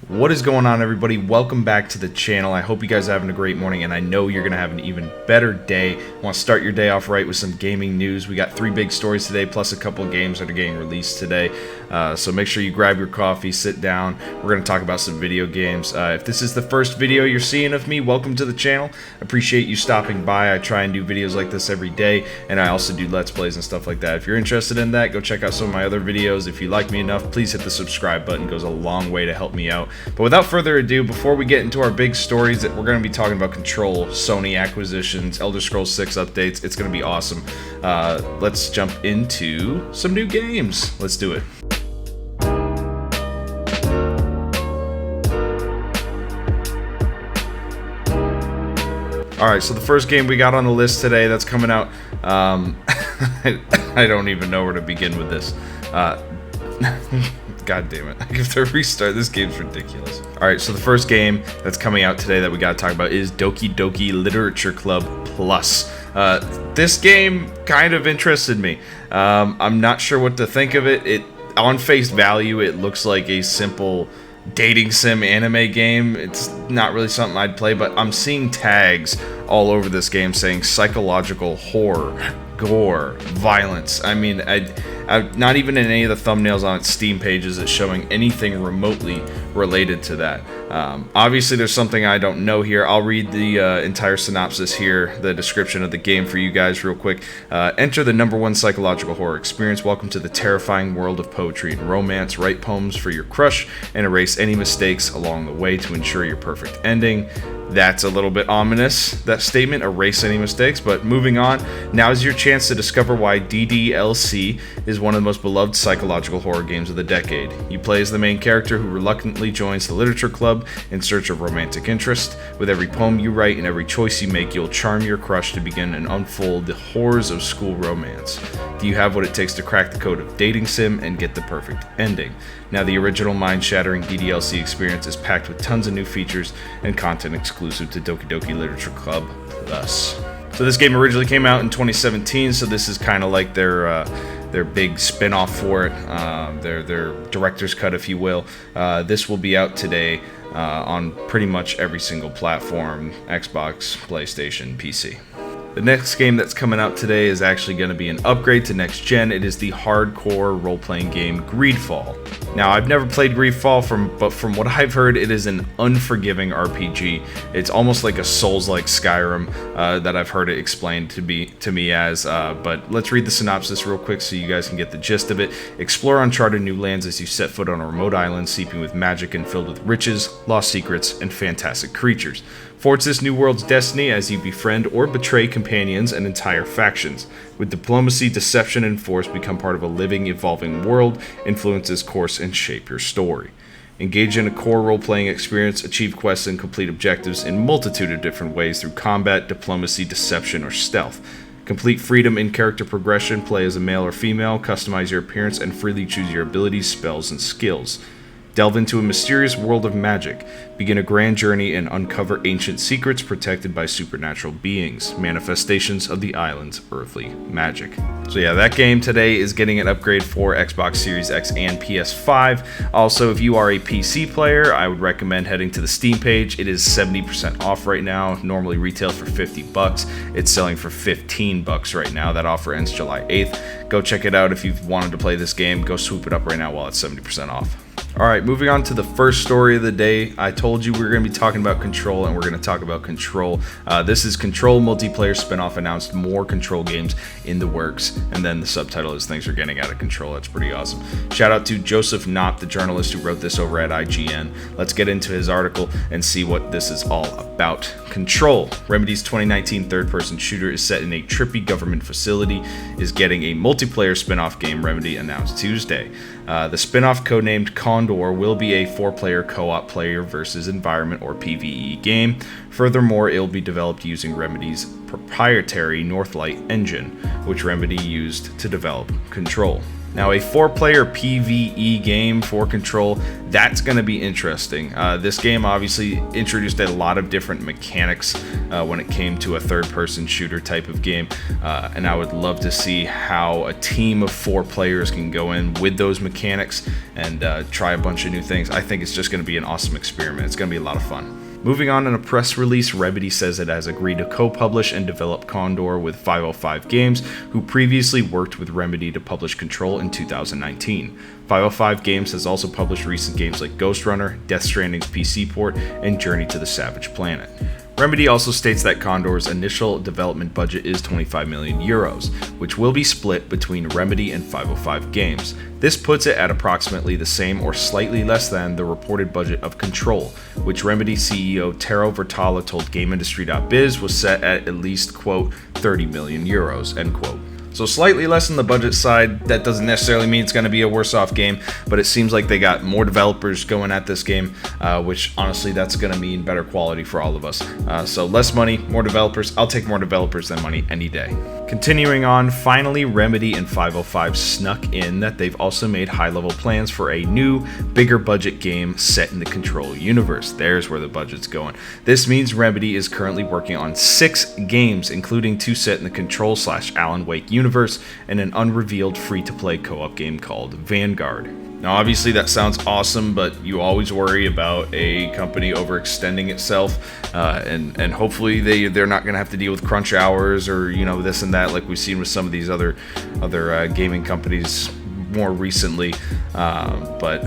What is going on, everybody? Welcome back to the channel. I hope you guys are having a great morning, and I know you're going to have an even better day. Want to start your day off right with some gaming news. We got 3 big stories today, plus a couple of games that are getting released today. So make sure you grab your coffee, sit down. We're going to talk about some video games. If this is the first video you're seeing of me, welcome to the channel. Appreciate you stopping by. I try and do videos like this every day, and I also do Let's Plays and stuff like that. If you're interested in that, go check out some of my other videos. If you like me enough, please hit the subscribe button. It goes a long way to help me out. But without further ado, before we get into our big stories, we're going to be talking about Control, Sony acquisitions, Elder Scrolls 6 updates. It's going to be awesome. Let's jump into some new games. Let's do it. Alright, so the first game we got on the list today that's coming out, I don't even know where to begin with this. God damn it. I have to restart. This game's ridiculous. Alright, so the first game that's coming out today that we gotta talk about is Doki Doki Literature Club Plus. This game kind of interested me. I'm not sure what to think of it. On face value, it looks like a simple dating sim anime game. It's not really something I'd play, but I'm seeing tags all over this game saying psychological horror, gore, violence. I mean, not even in any of the thumbnails on its Steam pages is showing anything remotely related to that. Obviously, there's something I don't know here. I'll read the entire synopsis here, the description of the game for you guys real quick. Enter the #1 psychological horror experience. Welcome to the terrifying world of poetry and romance. Write poems for your crush and erase any mistakes along the way to ensure your perfect ending. That's a little bit ominous, that statement, erase any mistakes, but moving on. Now is your chance to discover why DDLC is one of the most beloved psychological horror games of the decade. You play as the main character who reluctantly joins the literature club in search of romantic interest. With every poem you write and every choice you make, you'll charm your crush to begin and unfold the horrors of school romance. Do you have what it takes to crack the code of dating sim and get the perfect ending? Now, the original mind-shattering DDLC experience is packed with tons of new features and content exclusive to Doki Doki Literature Club Plus. So this game originally came out in 2017, so this is kind of like their big spin-off for it, their director's cut, if you will. This will be out today on pretty much every single platform: Xbox, PlayStation, PC. The next game that's coming out today is actually going to be an upgrade to next gen. It is the hardcore role-playing game Greedfall. Now, I've never played Greedfall, but from what I've heard, it is an unforgiving RPG. It's almost like a Souls-like Skyrim that I've heard it explained to me as. But let's read the synopsis real quick so you guys can get the gist of it. Explore uncharted new lands as you set foot on a remote island seeping with magic and filled with riches, lost secrets, and fantastic creatures. Forge this new world's destiny as you befriend or betray companions and entire factions. With diplomacy, deception, and force, become part of a living, evolving world, influences course, and shape your story. Engage in a core role-playing experience, achieve quests, and complete objectives in multitude of different ways through combat, diplomacy, deception, or stealth. Complete freedom in character progression, play as a male or female, customize your appearance, and freely choose your abilities, spells, and skills. Delve into a mysterious world of magic, begin a grand journey and uncover ancient secrets protected by supernatural beings, manifestations of the island's earthly magic. So yeah, that game today is getting an upgrade for Xbox Series X and PS5. Also, if you are a PC player, I would recommend heading to the Steam page. It is 70% off right now, normally retails for $50. It's selling for $15 right now. That offer ends July 8th. Go check it out if you've wanted to play this game. Go swoop it up right now while it's 70% off. Alright, moving on to the first story of the day. I told you we were going to be talking about Control, and we're going to talk about Control. This is Control multiplayer spinoff announced, more Control games in the works, and then the subtitle is things are getting out of control. That's pretty awesome. Shout out to Joseph Knott, the journalist who wrote this over at IGN. Let's get into his article and see what this is all about. Control, Remedy's 2019 third-person shooter, is set in a trippy government facility, is getting a multiplayer spinoff game, Remedy announced Tuesday. The spin-off, codenamed Condor, will be a 4-player co-op player versus environment or PvE game. Furthermore, it will be developed using Remedy's proprietary Northlight engine, which Remedy used to develop Control. Now, a 4-player PvE game for Control, that's going to be interesting. This game obviously introduced a lot of different mechanics when it came to a third-person shooter type of game, and I would love to see how a team of 4 players can go in with those mechanics and try a bunch of new things. I think it's just going to be an awesome experiment. It's going to be a lot of fun. Moving on, in a press release, Remedy says it has agreed to co-publish and develop Condor with 505 Games, who previously worked with Remedy to publish Control in 2019. 505 Games has also published recent games like Ghost Runner, Death Stranding's PC port, and Journey to the Savage Planet. Remedy also states that Condor's initial development budget is 25 million euros, which will be split between Remedy and 505 Games. This puts it at approximately the same or slightly less than the reported budget of Control, which Remedy CEO Tero Virtala told GameIndustry.biz was set at least, quote, 30 million euros, end quote. So slightly less on the budget side. That doesn't necessarily mean it's going to be a worse off game, but it seems like they got more developers going at this game, which honestly that's going to mean better quality for all of us. So less money, more developers. I'll take more developers than money any day. Continuing on, finally Remedy and 505 snuck in that they've also made high-level plans for a new, bigger budget game set in the Control universe. There's where the budget's going. This means Remedy is currently working on 6 games, including 2 set in the Control/Alan Wake universe and an unrevealed free-to-play co-op game called Vanguard. Now obviously that sounds awesome, but you always worry about a company overextending itself, and hopefully they're not going to have to deal with crunch hours or this and that like we've seen with some of these other gaming companies more recently. But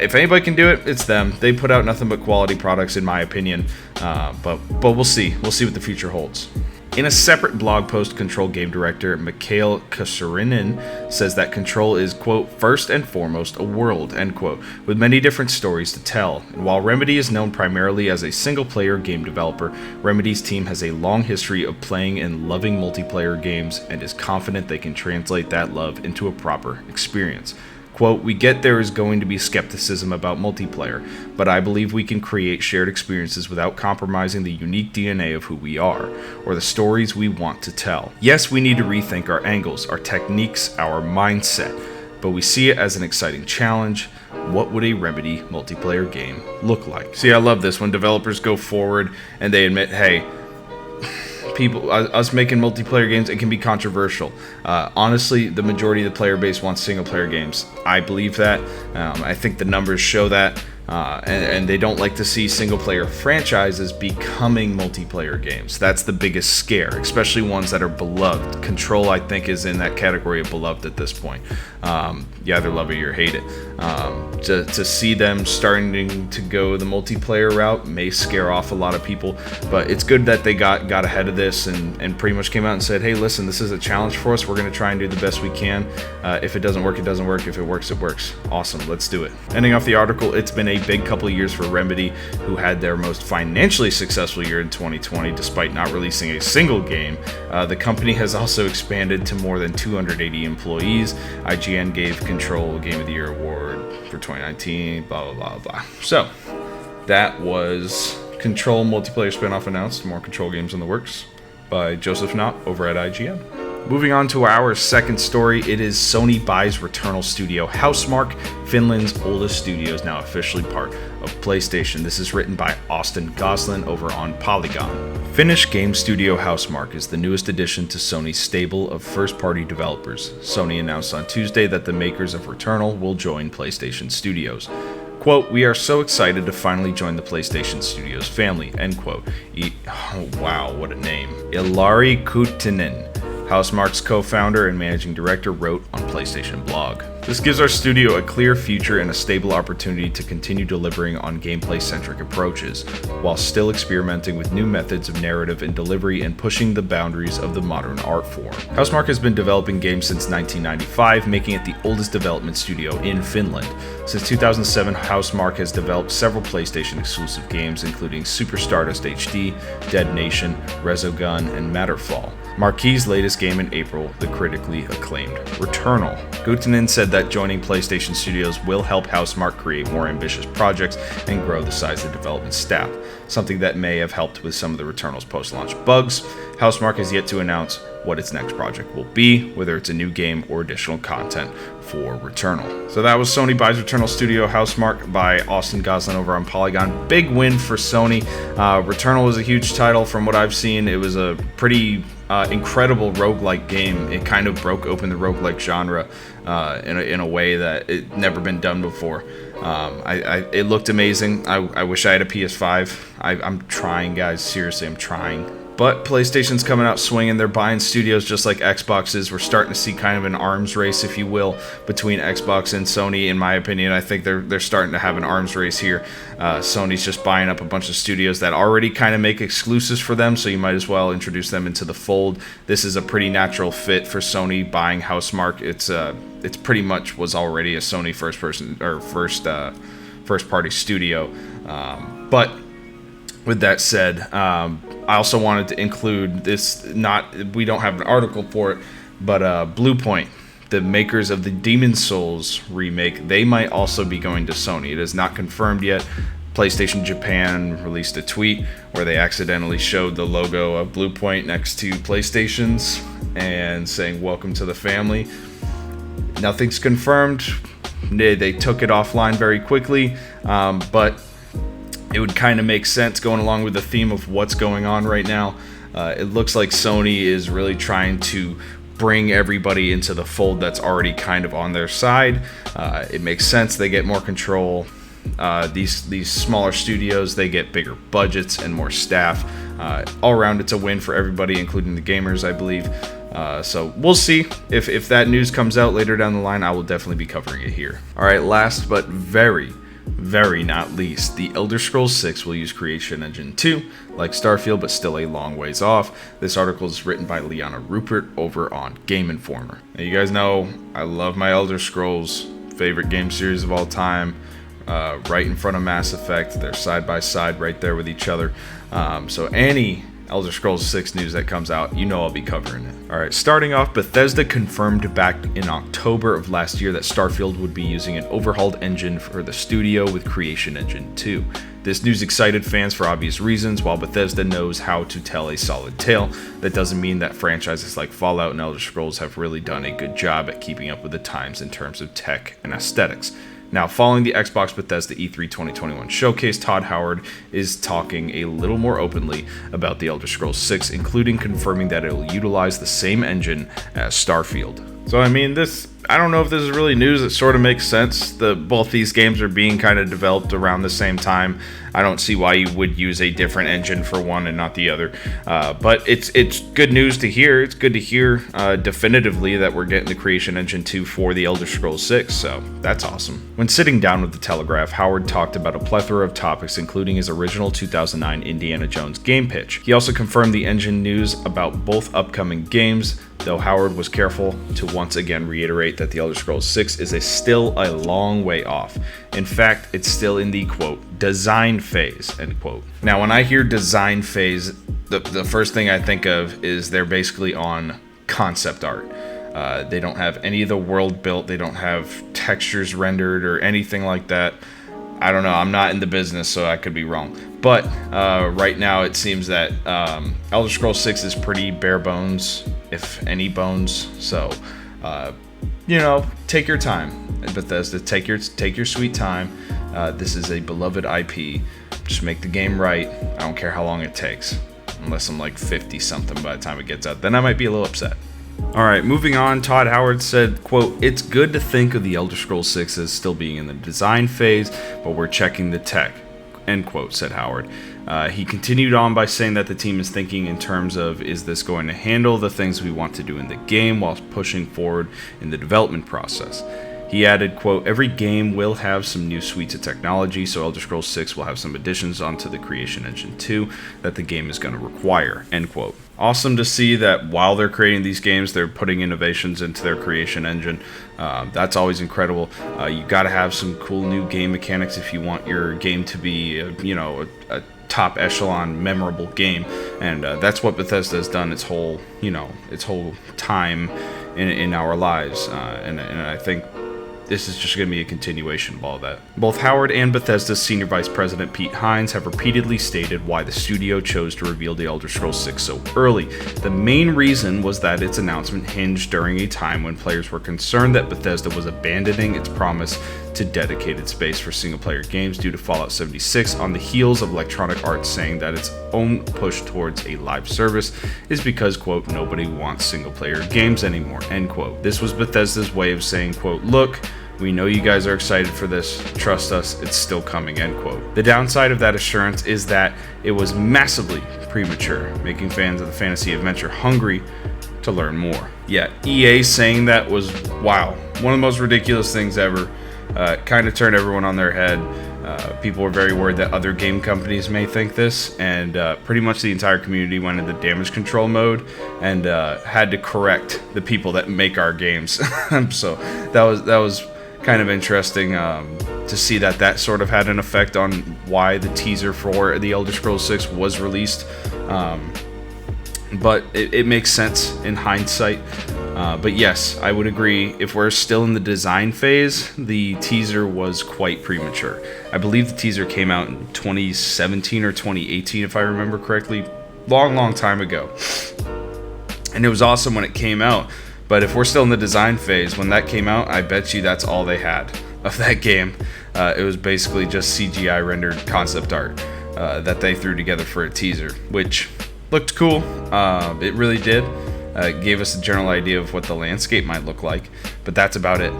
if anybody can do it, it's them. They put out nothing but quality products in my opinion, but we'll see what the future holds. In a separate blog post, Control game director Mikhail Kasarinin says that Control is, quote, first and foremost a world, end quote, with many different stories to tell. And while Remedy is known primarily as a single-player game developer, Remedy's team has a long history of playing and loving multiplayer games and is confident they can translate that love into a proper experience. Quote, we get there is going to be skepticism about multiplayer, but I believe we can create shared experiences without compromising the unique DNA of who we are, or the stories we want to tell. Yes, we need to rethink our angles, our techniques, our mindset, but we see it as an exciting challenge. What would a Remedy multiplayer game look like? See, I love this when developers go forward and they admit, hey, us making multiplayer games, it can be controversial. Honestly, the majority of the player base wants single-player games. I believe that. I think the numbers show that. And they don't like to see single-player franchises becoming multiplayer games. That's the biggest scare, especially ones that are beloved. Control, I think, is in that category of beloved at this point. You either love it or hate it. To see them starting to go the multiplayer route may scare off a lot of people, but it's good that they got ahead of this and pretty much came out and said, hey, listen, this is a challenge for us. We're going to try and do the best we can. If it doesn't work, it doesn't work. If it works, it works. Awesome, let's do it. Ending off the article, it's been a big couple of years for Remedy, who had their most financially successful year in 2020 despite not releasing a single game. The company has also expanded to more than 280 employees. IGN gave Control Game of the Year award for 2019, blah, blah, blah, blah. So, that was Control multiplayer spinoff announced. More Control games in the works by Joseph Knott over at IGN. Moving on to our second story, it is Sony buys Returnal studio Housemarque. Finland's oldest studio is now officially part of PlayStation. This is written by Austin Goslin over on Polygon. Finnish game studio Housemarque is the newest addition to Sony's stable of first-party developers. Sony announced on Tuesday that the makers of Returnal will join PlayStation Studios. Quote, we are so excited to finally join the PlayStation Studios family, end quote. Oh, wow, what a name. Ilari Kuttinen, Housemarque's co-founder and managing director, wrote on PlayStation Blog. This gives our studio a clear future and a stable opportunity to continue delivering on gameplay-centric approaches, while still experimenting with new methods of narrative and delivery and pushing the boundaries of the modern art form. Housemarque has been developing games since 1995, making it the oldest development studio in Finland. Since 2007, Housemarque has developed several PlayStation-exclusive games, including Super Stardust HD, Dead Nation, Resogun, and Matterfall. Marquis' latest game in April, the critically acclaimed Returnal. Guttinen said that joining PlayStation Studios will help Housemarque create more ambitious projects and grow the size of the development staff, something that may have helped with some of the Returnal's post-launch bugs. Housemarque has yet to announce what its next project will be, whether it's a new game or additional content for Returnal. So that was Sony buys Returnal studio Housemarque by Austin Goslin over on Polygon. Big win for Sony. Returnal was a huge title from what I've seen. It was a pretty incredible roguelike game. It kind of broke open the roguelike genre in a way that it never been done before. It looked amazing. I wish I had a PS5. I'm trying, guys. Seriously, I'm trying. But PlayStation's coming out swinging. They're buying studios just like Xbox is. We're starting to see kind of an arms race, if you will, between Xbox and Sony. In my opinion, I think they're starting to have an arms race here. Sony's just buying up a bunch of studios that already kind of make exclusives for them, so you might as well introduce them into the fold. This is a pretty natural fit for Sony buying Housemarque. It's pretty much was already a Sony first party studio, but with that said, I also wanted to include this. We don't have an article for it, but Bluepoint, the makers of the Demon's Souls remake, they might also be going to Sony. It is not confirmed yet. PlayStation Japan released a tweet where they accidentally showed the logo of Bluepoint next to PlayStation's and saying "Welcome to the family." Nothing's confirmed. They took it offline very quickly, but it would kind of make sense going along with the theme of what's going on right now. It looks like Sony is really trying to bring everybody into the fold that's already kind of on their side. It makes sense. They get more control. These smaller studios, they get bigger budgets and more staff. All around, it's a win for everybody, including the gamers, I believe. So we'll see. If that news comes out later down the line, I will definitely be covering it here. All right, last but very not least, the Elder Scrolls 6 will use Creation Engine 2, like Starfield, but still a long ways off. This article is written by Liana Rupert over on Game Informer. Now, you guys know I love my Elder Scrolls, favorite game series of all time, right in front of Mass Effect. They're side by side right there with each other. So any Elder Scrolls 6 news that comes out, you know I'll be covering it. Alright, starting off, Bethesda confirmed back in October of last year that Starfield would be using an overhauled engine for the studio with Creation Engine 2. This news excited fans for obvious reasons. While Bethesda knows how to tell a solid tale, that doesn't mean that franchises like Fallout and Elder Scrolls have really done a good job at keeping up with the times in terms of tech and aesthetics. Now, following the Xbox Bethesda E3 2021 showcase, Todd Howard is talking a little more openly about the Elder Scrolls 6, including confirming that it will utilize the same engine as Starfield. So, I mean, I don't know if this is really news. It sort of makes sense. Both these games are being kind of developed around the same time. I don't see why you would use a different engine for one and not the other. But it's good news to hear. It's good to hear definitively that we're getting the Creation Engine 2 for the Elder Scrolls 6, so that's awesome. When sitting down with the Telegraph, Howard talked about a plethora of topics, including his original 2009 Indiana Jones game pitch. He also confirmed the engine news about both upcoming games, though Howard was careful to once again reiterate that the Elder Scrolls 6 is still a long way off. In fact, it's still in the, quote, design phase, end quote. Now, when I hear design phase, the first thing I think of is they're basically on concept art. They don't have any of the world built. They don't have textures rendered or anything like that. I don't know. I'm not in the business, so I could be wrong. But right now, it seems that Elder Scrolls 6 is pretty bare bones, if any bones. So, take your time. Bethesda, take your sweet time. This is a beloved IP. Just make the game right. I don't care how long it takes. Unless I'm like 50 something by the time it gets out. Then I might be a little upset. Alright, moving on, Todd Howard said, quote, "It's good to think of the Elder Scrolls 6 as still being in the design phase, but we're checking the tech," end quote, said Howard. He continued on by saying that the team is thinking in terms of, is this going to handle the things we want to do in the game while pushing forward in the development process? He added, quote, "Every game will have some new suites of technology, so Elder Scrolls 6 will have some additions onto the Creation Engine 2 that the game is going to require," end quote. Awesome to see that while they're creating these games, they're putting innovations into their Creation Engine. That's always incredible. You got to have some cool new game mechanics if you want your game to be, a top echelon memorable game, and that's what Bethesda has done its whole time in our lives, and I think this is just going to be a continuation of all that. Both Howard and Bethesda's Senior Vice President Pete Hines have repeatedly stated why the studio chose to reveal The Elder Scrolls 6 so early. The main reason was that its announcement hinged during a time when players were concerned that Bethesda was abandoning its promise to dedicated space for single-player games due to Fallout 76, on the heels of Electronic Arts saying that its own push towards a live service is because, quote, nobody wants single-player games anymore, end quote. This was Bethesda's way of saying, quote, look, we know you guys are excited for this, trust us, it's still coming, end quote. The downside of that assurance is that it was massively premature, making fans of the fantasy adventure hungry to learn more. Yeah, EA saying that was, wow, one of the most ridiculous things ever. Kind of turned everyone on their head. People were very worried that other game companies may think this, and pretty much the entire community went into damage control mode and had to correct the people that make our games. So that was kind of interesting to see that sort of had an effect on why the teaser for The Elder Scrolls 6 was released. But it makes sense in hindsight. But yes, I would agree, if we're still in the design phase, the teaser was quite premature. I believe the teaser came out in 2017 or 2018, if I remember correctly. Long time ago. And it was awesome when it came out. But if we're still in the design phase, when that came out, I bet you that's all they had of that game. It was basically just CGI rendered concept art that they threw together for a teaser, which looked cool. It really did. Gave us a general idea of what the landscape might look like, but that's about it.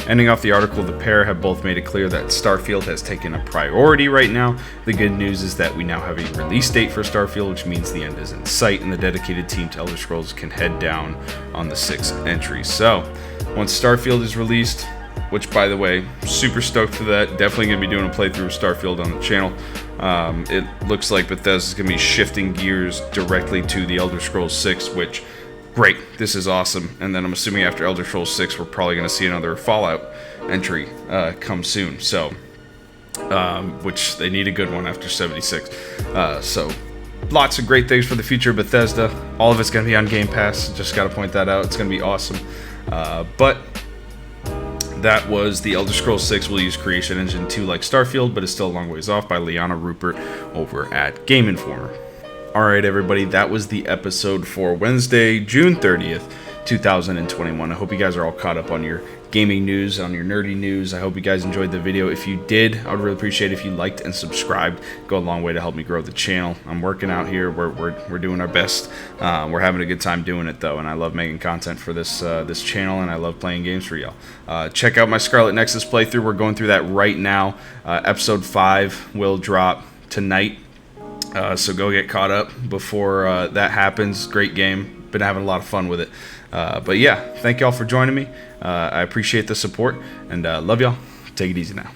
Ending off the article, the pair have both made it clear that Starfield has taken a priority right now. The good news is that we now have a release date for Starfield, which means the end is in sight, and the dedicated team to Elder Scrolls can head down on the 6th entry. So, once Starfield is released, which, by the way, super stoked for that. Definitely going to be doing a playthrough of Starfield on the channel. It looks like Bethesda's going to be shifting gears directly to the Elder Scrolls 6, which, great, this is awesome. And then I'm assuming after Elder Scrolls 6, we're probably going to see another Fallout entry come soon. So, which they need a good one after 76. So, lots of great things for the future of Bethesda. All of it's going to be on Game Pass. Just got to point that out. It's going to be awesome. But that was the Elder Scrolls 6 will use Creation Engine 2 like Starfield, but is still a long ways off, by Liana Rupert over at Game Informer. Alright everybody, that was the episode for Wednesday, June 30th, 2021. I hope you guys are all caught up on your gaming news, on your nerdy news. I hope you guys enjoyed the video. If you did, I would really appreciate it if you liked and subscribed. Go a long way to help me grow the channel. I'm working out here. We're doing our best. We're having a good time doing it though, and I love making content for this this channel, and I love playing games for y'all. Check out my Scarlet Nexus playthrough. We're going through that right now. Episode 5 will drop tonight. So go get caught up before that happens. Great game. Been having a lot of fun with it. But yeah, thank y'all for joining me. I appreciate the support, and love y'all. Take it easy now.